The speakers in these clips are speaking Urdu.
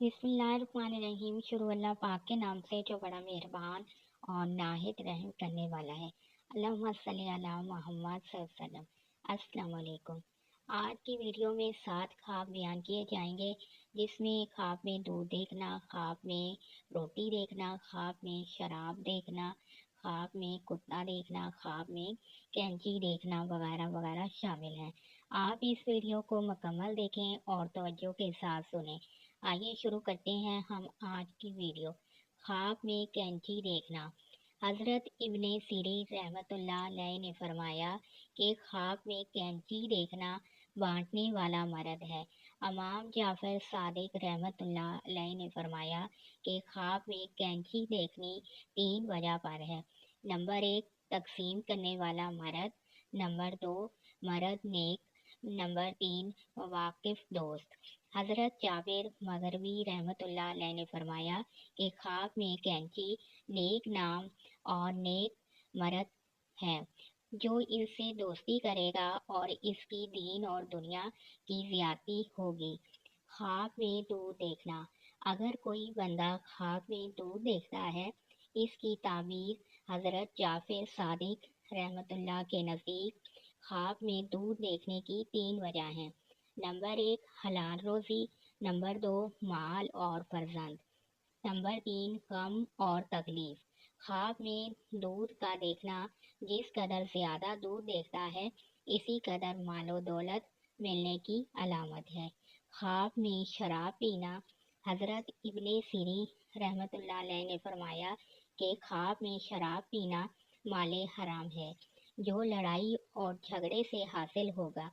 بسم اللہ الرحمن الرحیم۔ شروع اللہ پاک کے نام سے جو بڑا مہربان اور نہایت رحم کرنے والا ہے۔ اللہم صلی علی محمد صلی اللہ علیہ وسلم۔ السلام علیکم۔ آج کی ویڈیو میں 7 خواب بیان کیے جائیں گے، جس میں خواب میں دودھ دیکھنا، خواب میں روٹی دیکھنا، خواب میں شراب دیکھنا، خواب میں کتا دیکھنا، خواب میں کینچی دیکھنا وغیرہ وغیرہ شامل ہیں۔ آپ اس ویڈیو کو مکمل دیکھیں اور توجہ کے ساتھ سنیں۔ آئیے شروع کرتے ہیں ہم آج کی ویڈیو۔ خواب میں کینچی دیکھنا۔ حضرت ابن سیرین رحمۃ اللہ علیہ نے فرمایا کہ خواب میں کینچی دیکھنا بانٹنے والا مرد ہے۔ امام جعفر صادق رحمۃ اللہ علیہ نے فرمایا کہ خواب میں کینچی دیکھنی 3 وجہ پر ہے۔ نمبر 1، تقسیم کرنے والا مرد۔ نمبر 2، مرد نیک۔ نمبر 3، واقف دوست۔ حضرت جابر مغربی رحمۃ اللہ علیہ نے فرمایا کہ خواب میں کینچی نیک نام اور نیک مرد ہے، جو اس سے دوستی کرے گا اور اس کی دین اور دنیا کی زیادتی ہوگی۔ خواب میں دودھ دیکھنا۔ اگر کوئی بندہ خواب میں دودھ دیکھتا ہے، اس کی تعبیر حضرت جعفر صادق رحمۃ اللہ کے نزدیک خواب میں دودھ دیکھنے کی 3 وجہ ہیں۔ نمبر 1، حلال روزی۔ نمبر 2، مال اور فرزند۔ نمبر 3، غم اور تکلیف۔ خواب میں دودھ کا دیکھنا، جس قدر زیادہ دودھ دیکھتا ہے، اسی قدر مال و دولت ملنے کی علامت ہے۔ خواب میں شراب پینا۔ حضرت ابن سیرین رحمۃ اللہ علیہ نے فرمایا کہ خواب میں شراب پینا مال حرام ہے، جو لڑائی اور جھگڑے سے حاصل ہوگا۔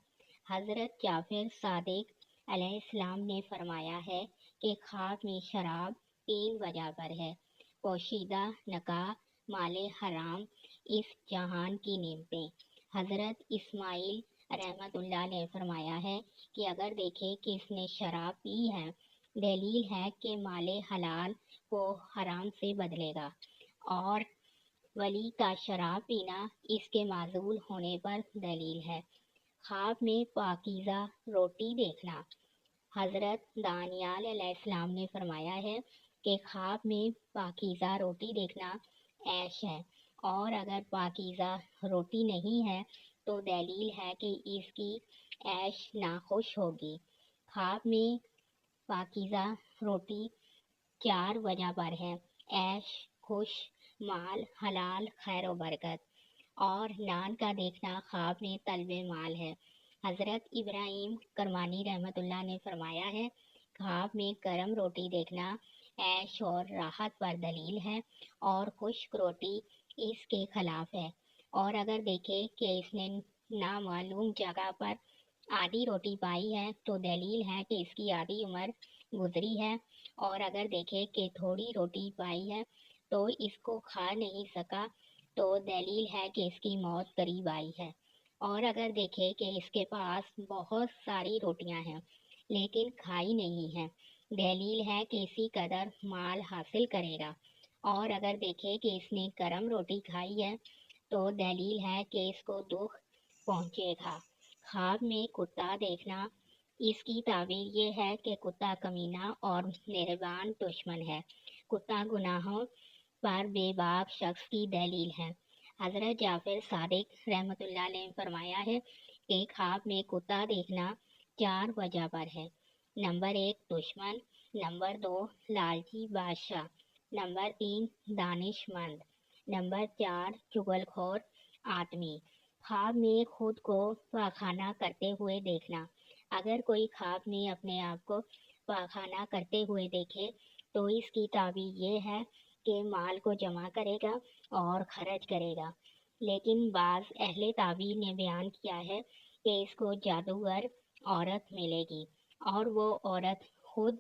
حضرت جعفر صادق علیہ السلام نے فرمایا ہے کہ خواب میں شراب 3 وجہ پر ہے۔ پوشیدہ نکاح، مال حرام، اس جہان کی نعمتیں۔ حضرت اسماعیل رحمۃ اللہ نے فرمایا ہے کہ اگر دیکھے کہ اس نے شراب پی ہے، دلیل ہے کہ مال حلال کو حرام سے بدلے گا، اور ولی کا شراب پینا اس کے معزول ہونے پر دلیل ہے۔ خواب میں پاکیزہ روٹی دیکھنا۔ حضرت دانیال علیہ السلام نے فرمایا ہے کہ خواب میں پاکیزہ روٹی دیکھنا عیش ہے، اور اگر پاکیزہ روٹی نہیں ہے تو دلیل ہے کہ اس کی عیش ناخوش ہوگی۔ خواب میں پاکیزہ روٹی 4 وجہ پر ہے: عیش، خوش، مال حلال، خیر و برکت۔ اور نان کا دیکھنا خواب میں طلب مال ہے۔ حضرت ابراہیم کرمانی رحمۃ اللہ نے فرمایا ہے، خواب میں گرم روٹی دیکھنا عیش اور راحت پر دلیل ہے، اور خشک روٹی اس کے خلاف ہے۔ اور اگر دیکھے کہ اس نے نامعلوم جگہ پر آدھی روٹی پائی ہے تو دلیل ہے کہ اس کی آدھی عمر گزری ہے، اور اگر دیکھے کہ تھوڑی روٹی پائی ہے تو اس کو کھا نہیں سکا تو دلیل ہے کہ اس کی موت قریب آئی ہے۔ اور اگر دیکھے کہ اس کے پاس بہت ساری روٹیاں ہیں لیکن کھائی نہیں ہیں، دلیل ہے کہ اسی قدر مال حاصل کرے گا۔ اور اگر دیکھے کہ اس نے گرم روٹی کھائی ہے تو دلیل ہے کہ اس کو دکھ پہنچے گا۔ خواب میں کتا دیکھنا۔ اس کی تعبیر یہ ہے کہ کتا کمینہ اور مہربان دشمن ہے۔ کتا گناہوں پر بے باک شخص کی دلیل ہے۔ حضرت جعفر صادق رحمۃ اللہ علیہ نے فرمایا ہے کہ خواب میں کتا دیکھنا 4 وجہ پر ہے۔ نمبر 1، دشمن۔ نمبر 2، لالچی بادشاہ۔ نمبر 3، دانش مند۔ نمبر 4، چغل خور آدمی۔ خواب میں خود کو پاخانہ کرتے ہوئے دیکھنا۔ اگر کوئی خواب میں اپنے آپ کو پاخانہ کرتے ہوئے دیکھے تو اس کی تعبیر یہ ہے کہ مال کو جمع کرے گا اور خرچ کرے گا، لیکن بعض اہل تعبیر نے بیان کیا ہے کہ اس کو جادوگر عورت ملے گی، اور وہ عورت خود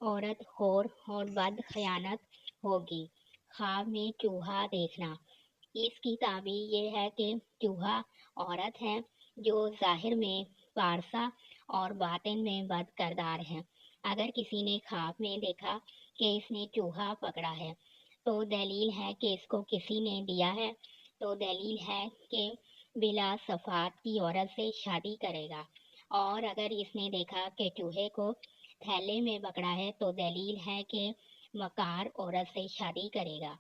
عورت خور اور بد خیانت ہوگی۔ خواب میں چوہا دیکھنا۔ اس کی تعبیر یہ ہے کہ چوہا عورت ہے جو ظاہر میں پارسا اور باطن میں بد کردار ہے۔ اگر کسی نے خواب میں دیکھا کہ اس نے چوہا پکڑا ہے تو دلیل ہے کہ اس کو کسی نے دیا ہے، تو دلیل ہے کہ بلا صفات کی عورت سے شادی کرے گا۔ اور اگر اس نے دیکھا کہ چوہے کو تھیلے میں پکڑا ہے تو دلیل ہے کہ مکار عورت سے شادی کرے گا،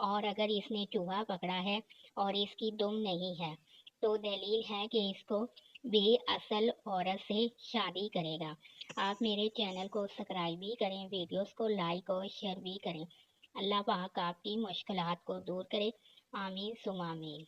اور اگر اس نے چوہا پکڑا ہے اور اس کی دم نہیں ہے تو دلیل ہے کہ اس کو بے اصل عورت سے شادی کرے گا۔ آپ میرے چینل کو سبسکرائب بھی کریں، ویڈیوز کو لائک اور شیئر بھی کریں۔ اللہ پاک آپ کی مشکلات کو دور کرے، آمین ثم آمین۔